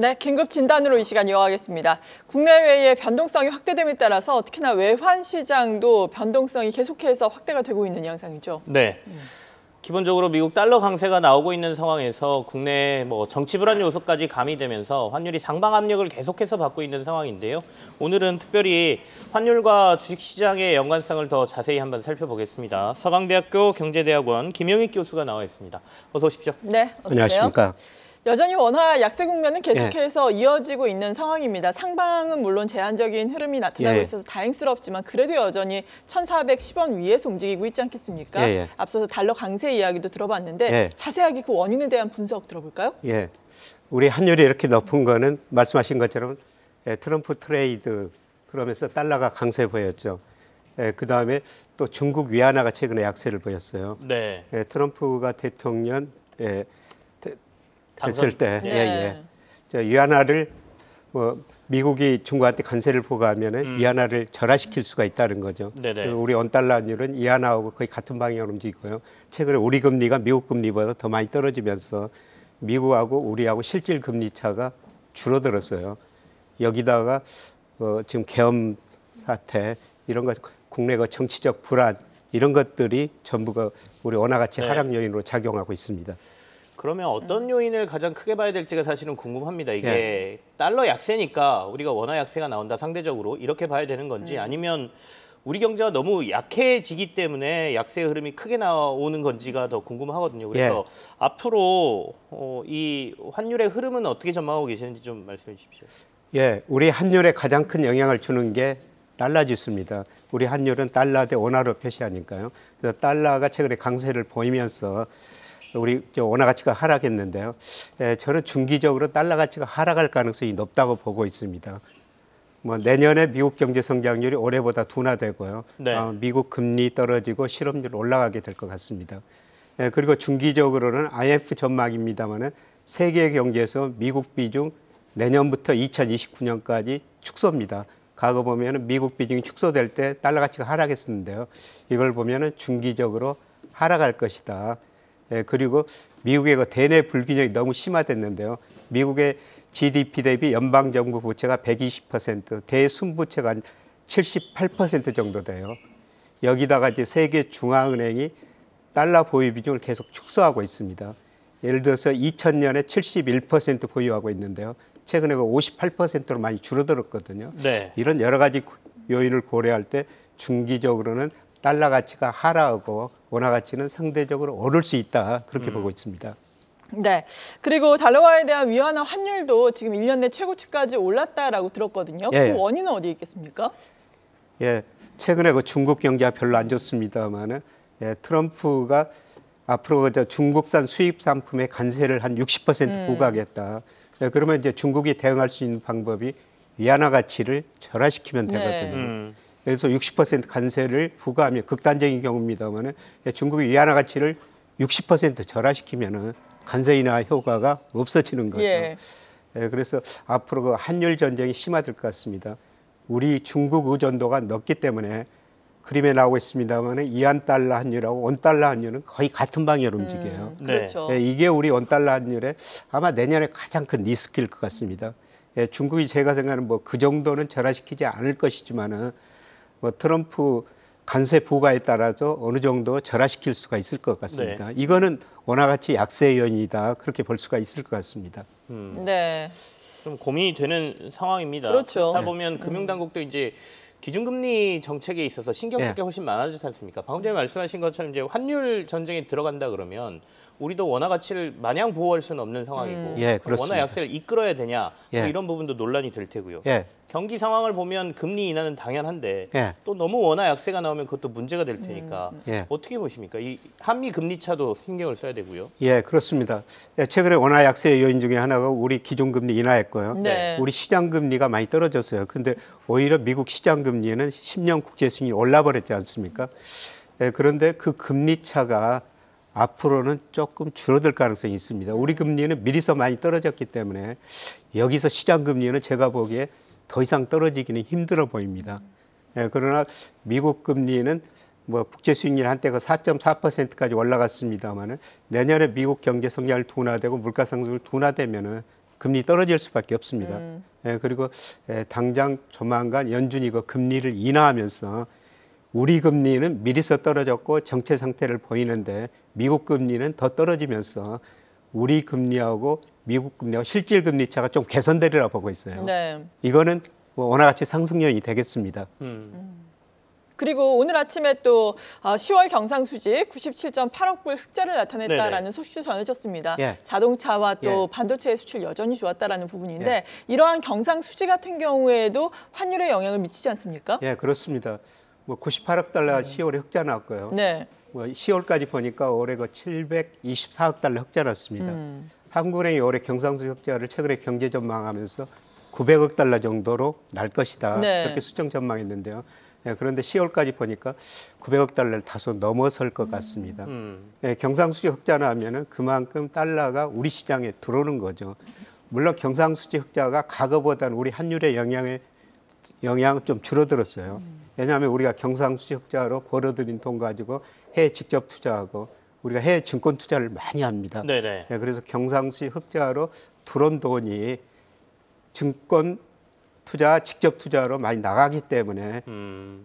네, 긴급 진단으로 이 시간 이어가겠습니다. 국내외의 변동성이 확대됨에 따라서 특히나 외환 시장도 변동성이 계속해서 확대가 되고 있는 양상이죠. 네. 기본적으로 미국 달러 강세가 나오고 있는 상황에서 국내 정치 불안 요소까지 가미되면서 환율이 상방 압력을 계속해서 받고 있는 상황인데요. 오늘은 특별히 환율과 주식시장의 연관성을 더 자세히 한번 살펴보겠습니다. 서강대학교 경제대학원 김영익 교수가 나와 있습니다. 어서 오십시오. 네, 어서 오세요. 안녕하십니까. 여전히 원화 약세 국면은 계속해서 이어지고 있는 상황입니다. 상방은 물론 제한적인 흐름이 나타나고 있어서 다행스럽지만 그래도 여전히 1,410원 위에서 움직이고 있지 않겠습니까? 앞서서 달러 강세 이야기도 들어봤는데 자세하게 그 원인에 대한 분석 들어볼까요? 우리 환율이 이렇게 높은 거는 말씀하신 것처럼 트럼프 트레이드 그러면서 달러가 강세 보였죠. 그다음에 또 중국 위안화가 최근에 약세를 보였어요. 네. 트럼프가 대통령 됐을 때 네. 위안화를 미국이 중국한테 관세를 부과하면은 위안화를 절하시킬 수가 있다는 거죠. 우리 원달러 환율은 위안화하고 거의 같은 방향으로 움직이고요. 최근에 우리 금리가 미국 금리보다 더 많이 떨어지면서 미국하고 우리하고 실질 금리 차가 줄어들었어요. 여기다가 지금 계엄 사태 이런 것, 국내 정치적 불안 이런 것들이 전부가 우리 원화 가치 하락 요인으로 작용하고 있습니다. 그러면 어떤 요인을 가장 크게 봐야 될지가 사실은 궁금합니다. 이게 달러 약세니까 우리가 원화 약세가 나온다 상대적으로 이렇게 봐야 되는 건지 아니면 우리 경제가 너무 약해지기 때문에 약세의 흐름이 크게 나오는 건지가 더 궁금하거든요. 그래서 앞으로 이 환율의 흐름은 어떻게 전망하고 계시는지 좀 말씀해 주십시오. 우리 환율에 가장 큰 영향을 주는 게 달러 지수입니다. 우리 환율은 달러 대 원화로 표시하니까요. 그래서 달러가 최근에 강세를 보이면서 우리 원화 가치가 하락했는데요. 저는 중기적으로 달러 가치가 하락할 가능성이 높다고 보고 있습니다. 내년에 미국 경제 성장률이 올해보다 둔화되고요. 미국 금리 떨어지고 실업률 올라가게 될 것 같습니다. 그리고 중기적으로는 IMF 전망입니다만은 세계 경제에서 미국 비중 내년부터 2029년까지 축소입니다. 과거 보면은 미국 비중이 축소될 때 달러 가치가 하락했었는데요. 이걸 보면은 중기적으로 하락할 것이다. 그리고 미국의 대내 불균형이 너무 심화됐는데요. 미국의 GDP 대비 연방정부 부채가 120%, 대순부채가 한 78% 정도 돼요. 여기다가 이제 세계 중앙은행이 달러 보유 비중을 계속 축소하고 있습니다. 예를 들어서 2000년에 71% 보유하고 있는데요. 최근에 58%로 많이 줄어들었거든요. 이런 여러 가지 요인을 고려할 때 중기적으로는 달러 가치가 하락하고 원화 가치는 상대적으로 오를 수 있다. 그렇게 보고 있습니다. 네. 그리고 달러화에 대한 위안화 환율도 지금 1년 내 최고치까지 올랐다라고 들었거든요. 그 원인은 어디에 있겠습니까? 최근에 중국 경제가 별로 안 좋습니다만은 트럼프가 앞으로 중국산 수입 상품의 관세를 한 60% 부과하겠다. 그러면 이제 중국이 대응할 수 있는 방법이 위안화 가치를 절하시키면 되거든요. 그래서 60% 관세를 부과하면 극단적인 경우입니다만은 중국이 위안화 가치를 60% 절하시키면은 관세 인하 효과가 없어지는 거죠. 그래서 앞으로 그 한일 전쟁이 심화될 것 같습니다. 우리 중국 의존도가 높기 때문에 그림에 나오고 있습니다만은 이안 달러 환율하고 원 달러 환율은 거의 같은 방향으로 움직여요. 그렇죠. 이게 우리 원 달러 환율의 아마 내년에 가장 큰 리스크일 것 같습니다. 중국이 제가 생각하는 그 정도는 절하시키지 않을 것이지만은 트럼프 관세 부과에 따라서 어느 정도 절하시킬 수가 있을 것 같습니다. 이거는 원화 가치 약세 요인이다 그렇게 볼 수가 있을 것 같습니다. 좀 고민이 되는 상황입니다. 그렇죠. 그렇다 보면 금융당국도 이제 기준금리 정책에 있어서 신경 쓸 게 훨씬 많아지지 않습니까? 방금 전에 말씀하신 것처럼 이제 환율 전쟁에 들어간다 그러면 우리도 원화 가치를 마냥 보호할 수는 없는 상황이고 원화 약세를 이끌어야 되냐 이런 부분도 논란이 될 테고요. 경기 상황을 보면 금리 인하는 당연한데 또 너무 원화 약세가 나오면 그것도 문제가 될 테니까 어떻게 보십니까? 이 한미 금리 차도 신경을 써야 되고요. 그렇습니다. 최근에 원화 약세 요인 중에 하나가 우리 기준금리 인하했고요. 우리 시장금리가 많이 떨어졌어요. 근데 오히려 미국 시장금리는 10년 국제수익이 올라버렸지 않습니까? 그런데 그 금리 차가 앞으로는 조금 줄어들 가능성이 있습니다. 우리 금리는 미리서 많이 떨어졌기 때문에 여기서 시장 금리는 제가 보기에 더 이상 떨어지기는 힘들어 보입니다. 그러나 미국 금리는 국제 수익률 한때가 4.4%까지 올라갔습니다만은 내년에 미국 경제 성장을 둔화되고 물가 상승을 둔화되면은 금리 떨어질 수밖에 없습니다. 그리고 당장 조만간 연준이 그 금리를 인하하면서 우리 금리는 미리서 떨어졌고 정체 상태를 보이는데 미국 금리는 더 떨어지면서 우리 금리하고 미국 금리하고 실질 금리 차가 좀 개선되리라 보고 있어요. 네. 이거는 뭐 원화 가치 상승 요인이 되겠습니다. 그리고 오늘 아침에 또 10월 경상수지 97.8억 불 흑자를 나타냈다라는 네네. 소식도 전해졌습니다. 예. 자동차와 또 예. 반도체의 수출 여전히 좋았다라는 부분인데 예. 이러한 경상수지 같은 경우에도 환율에 영향을 미치지 않습니까? 예, 그렇습니다. 뭐 98억 달러 10월에 흑자 났고요. 네. 뭐 10월까지 보니까 올해 그 724억 달러 흑자 났습니다. 한국은행이 올해 경상수지 흑자를 최근에 경제 전망하면서 900억 달러 정도로 날 것이다. 네. 그렇게 수정 전망했는데요. 예, 그런데 10월까지 보니까 900억 달러를 다소 넘어설 것 같습니다. 예, 경상수지 흑자 나면은 그만큼 달러가 우리 시장에 들어오는 거죠. 물론 경상수지 흑자가 과거보다는 우리 환율의 영향은 좀 줄어들었어요. 왜냐하면 우리가 경상수지 흑자로 벌어들인 돈 가지고 해외 직접 투자하고 우리가 해외 증권 투자를 많이 합니다. 네네. 예, 그래서 경상수지 흑자로 들어온 돈이 증권 투자, 직접 투자로 많이 나가기 때문에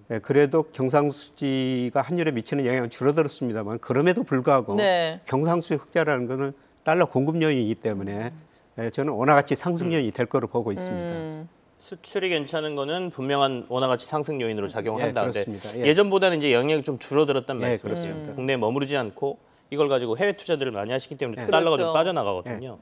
예, 그래도 경상수지가 환율에 미치는 영향은 줄어들었습니다만 그럼에도 불구하고 네. 경상수지 흑자라는 거는 달러 공급 요인이기 때문에 예, 저는 원화 가치 상승 요인이 될 거로 보고 있습니다. 수출이 괜찮은 거는 분명한 원화 가치 상승 요인으로 작용한다. 예, 근데 그렇습니다. 예. 예전보다는 이제 영향이 좀 줄어들었단 예, 말씀이세요. 그렇습니다. 국내에 머무르지 않고 이걸 가지고 해외 투자들을 많이 하시기 때문에 예. 달러가 그렇죠. 좀 빠져나가거든요.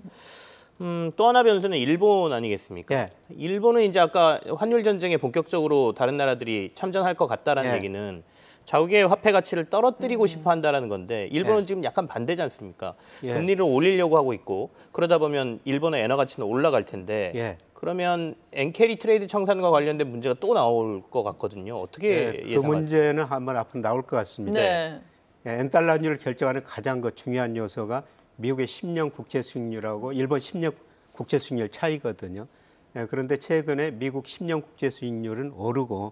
또 하나 변수는 일본 아니겠습니까? 예. 일본은 이제 아까 환율 전쟁에 본격적으로 다른 나라들이 참전할 것 같다라는 예. 얘기는 자국의 화폐 가치를 떨어뜨리고 싶어 한다라는 건데 일본은 예. 지금 약간 반대지 않습니까? 예. 금리를 올리려고 하고 있고 그러다 보면 일본의 엔화 가치는 올라갈 텐데 예. 그러면 엔캐리 트레이드 청산과 관련된 문제가 또 나올 것 같거든요. 어떻게 예, 그 예상하세요? 문제는 한번 앞으로 나올 것 같습니다. 네. 예, 엔달러 환율을 결정하는 가장 그 중요한 요소가 미국의 10년 국채 수익률하고 일본 10년 국채 수익률 차이거든요. 예, 그런데 최근에 미국 10년 국채 수익률은 오르고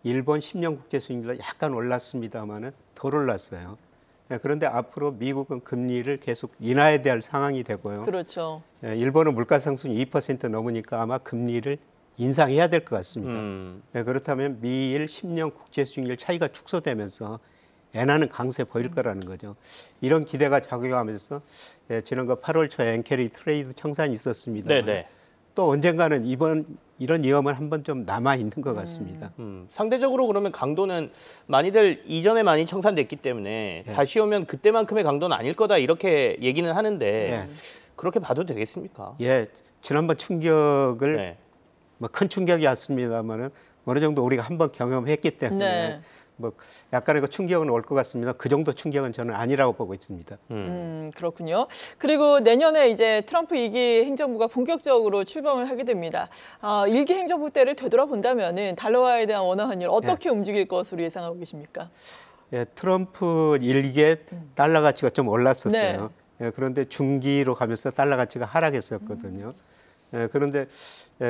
일본 10년 국채 수익률은 약간 올랐습니다만은 덜 올랐어요. 예, 그런데 앞으로 미국은 금리를 계속 인하해야 될 상황이 되고요. 그렇죠. 예, 일본은 물가 상승이 2% 넘으니까 아마 금리를 인상해야 될 것 같습니다. 예, 그렇다면 미일 10년 국채 수익률 차이가 축소되면서 엔화는 강세 보일 거라는 거죠. 이런 기대가 작용하면서 예, 지난 8월 초에 엔캐리 트레이드 청산이 있었습니다. 네네. 또 언젠가는 이런 위험은 한번 좀 남아 있는 것 같습니다. 상대적으로 그러면 강도는 많이들 이전에 많이 청산됐기 때문에 예. 다시 오면 그때만큼의 강도는 아닐 거다 이렇게 얘기는 하는데 예. 그렇게 봐도 되겠습니까? 예, 지난번 충격을 네. 뭐 큰 충격이 왔습니다만은 어느 정도 우리가 한번 경험했기 때문에 네. 뭐 약간의 그 충격은 올 것 같습니다. 그 정도 충격은 저는 아니라고 보고 있습니다. 그렇군요. 그리고 내년에 이제 트럼프 2기 행정부가 본격적으로 출범을 하게 됩니다. 1기 행정부 때를 되돌아본다면은 달러화에 대한 원화 환율 어떻게 움직일 것으로 예상하고 계십니까? 예, 트럼프 일기에 달러 가치가 좀 올랐었어요. 예, 그런데 중기로 가면서 달러 가치가 하락했었거든요. 예, 그런데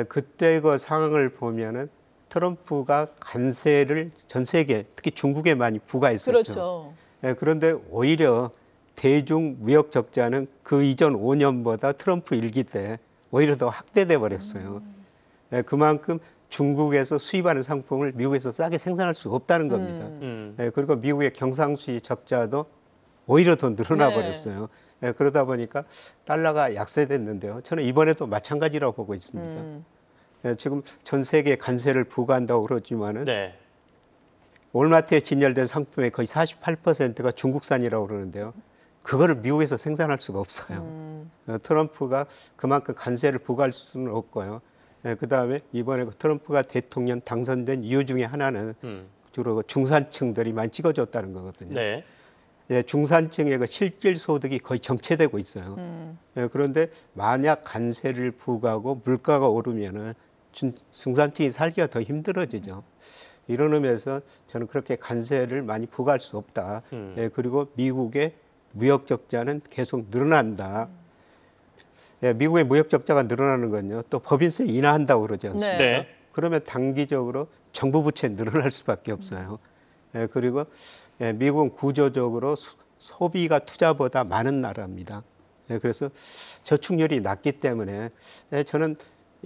그때 그 상황을 보면은 트럼프가 관세를 전 세계, 특히 중국에 많이 부과했었죠. 그렇죠. 예, 그런데 오히려 대중 무역 적자는 그 이전 5년보다 트럼프 일기 때 오히려 더 확대돼 버렸어요. 예, 그만큼 중국에서 수입하는 상품을 미국에서 싸게 생산할 수 없다는 겁니다. 예, 그리고 미국의 경상수지 적자도 오히려 더 늘어나 네. 버렸어요. 예, 그러다 보니까 달러가 약세됐는데요. 저는 이번에도 마찬가지라고 보고 있습니다. 예, 지금 전 세계에 관세를 부과한다고 그러지만은 네. 월마트에 진열된 상품의 거의 48%가 중국산이라고 그러는데요. 그거를 미국에서 생산할 수가 없어요. 트럼프가 그만큼 관세를 부과할 수는 없고요. 예, 그다음에 이번에 트럼프가 대통령 당선된 이유 중에 하나는 주로 그 중산층들이 많이 찍어줬다는 거거든요. 네. 예, 중산층의 그 실질 소득이 거의 정체되고 있어요. 예, 그런데 만약 관세를 부과하고 물가가 오르면은 중산층이 살기가 더 힘들어지죠. 이런 의미에서 저는 그렇게 관세를 많이 부과할 수 없다. 예, 그리고 미국의 무역 적자는 계속 늘어난다. 예, 미국의 무역 적자가 늘어나는 건요. 또 법인세 인하한다고 그러지 않습니까? 네. 그러면 단기적으로 정부 부채 늘어날 수밖에 없어요. 예, 그리고 예, 미국은 구조적으로 소비가 투자보다 많은 나라입니다. 그래서 저축률이 낮기 때문에 저는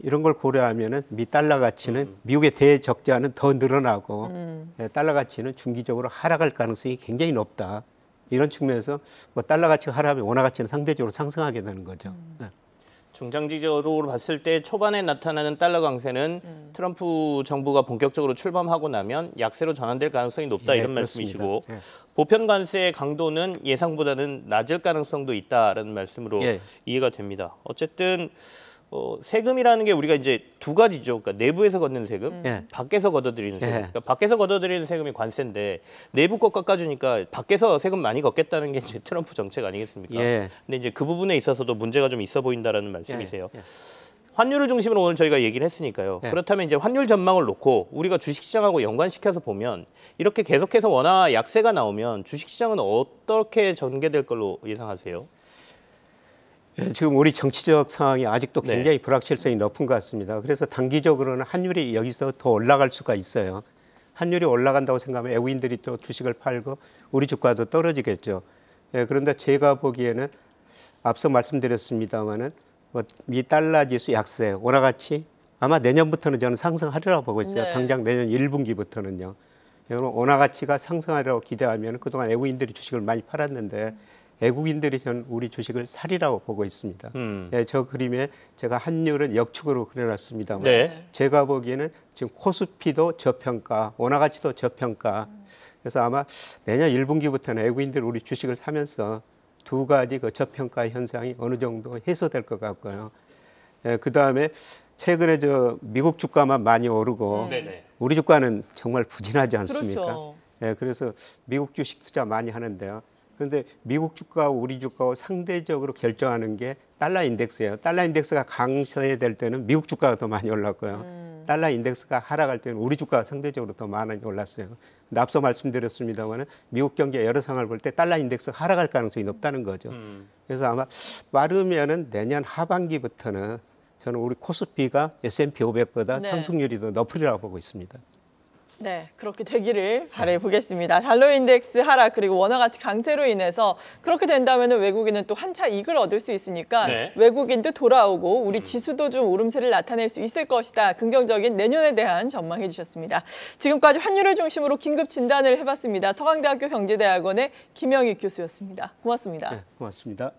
이런 걸 고려하면은 미 달러 가치는 미국의 대적자는 더 늘어나고 달러 가치는 중기적으로 하락할 가능성이 굉장히 높다. 이런 측면에서 뭐 달러 가치가 하락하면 원화 가치는 상대적으로 상승하게 되는 거죠. 중장기적으로 봤을 때 초반에 나타나는 달러 강세는 트럼프 정부가 본격적으로 출범하고 나면 약세로 전환될 가능성이 높다 이런 그렇습니다. 말씀이시고 보편 관세의 강도는 예상보다는 낮을 가능성도 있다라는 말씀으로 이해가 됩니다. 어쨌든 세금이라는 게 우리가 이제 두 가지죠. 그러니까 내부에서 걷는 세금, 밖에서 걷어들이는 세금. 그러니까 밖에서 걷어들이는 세금이 관세인데 내부 것 깎아주니까 밖에서 세금 많이 걷겠다는 게 이제 트럼프 정책 아니겠습니까? 근데 이제 그 부분에 있어서도 문제가 좀 있어 보인다라는 말씀이세요. 환율을 중심으로 오늘 저희가 얘기를 했으니까요. 그렇다면 이제 환율 전망을 놓고 우리가 주식시장하고 연관시켜서 보면 이렇게 계속해서 원화 약세가 나오면 주식시장은 어떻게 전개될 걸로 예상하세요? 지금 우리 정치적 상황이 아직도 굉장히 불확실성이 높은 것 같습니다. 그래서 단기적으로는 환율이 여기서 더 올라갈 수가 있어요. 환율이 올라간다고 생각하면 외국인들이 또 주식을 팔고 우리 주가도 떨어지겠죠. 그런데 제가 보기에는 앞서 말씀드렸습니다마는 미 달러 지수 약세, 원화 가치 아마 내년부터는 저는 상승하리라고 보고 있어요. 당장 내년 1분기부터는요. 원화 가치가 상승하리라고 기대하면 그동안 외국인들이 주식을 많이 팔았는데 외국인들이 전 우리 주식을 사리라고 보고 있습니다. 저 그림에 제가 환율은 역축으로 그려놨습니다만 제가 보기에는 지금 코스피도 저평가, 원화 가치도 저평가. 그래서 아마 내년 1분기부터는 외국인들이 우리 주식을 사면서 두 가지 그 저평가 현상이 어느 정도 해소될 것 같고요. 그 다음에 최근에 저 미국 주가만 많이 오르고 우리 주가는 정말 부진하지 않습니까? 그렇죠. 그래서 미국 주식 투자 많이 하는데요. 그런데 미국 주가와 우리 주가와 상대적으로 결정하는 게 달러 인덱스예요. 달러 인덱스가 강세될 때는 미국 주가가 더 많이 올랐고요. 달러 인덱스가 하락할 때는 우리 주가가 상대적으로 더 많이 올랐어요. 근데 앞서 말씀드렸습니다만 미국 경제 여러 상황을 볼 때 달러 인덱스가 하락할 가능성이 높다는 거죠. 그래서 아마 빠르면은 내년 하반기부터는 저는 우리 코스피가 S&P 500보다 상승률이 더 높으리라고 보고 있습니다. 네, 그렇게 되기를 바라보겠습니다. 달러 인덱스 하락 그리고 원화 가치 강세로 인해서 그렇게 된다면 외국인은 또 한차 이익을 얻을 수 있으니까 외국인도 돌아오고 우리 지수도 좀 오름세를 나타낼 수 있을 것이다. 긍정적인 내년에 대한 전망해 주셨습니다. 지금까지 환율을 중심으로 긴급 진단을 해봤습니다. 서강대학교 경제대학원의 김영익 교수였습니다. 고맙습니다. 고맙습니다.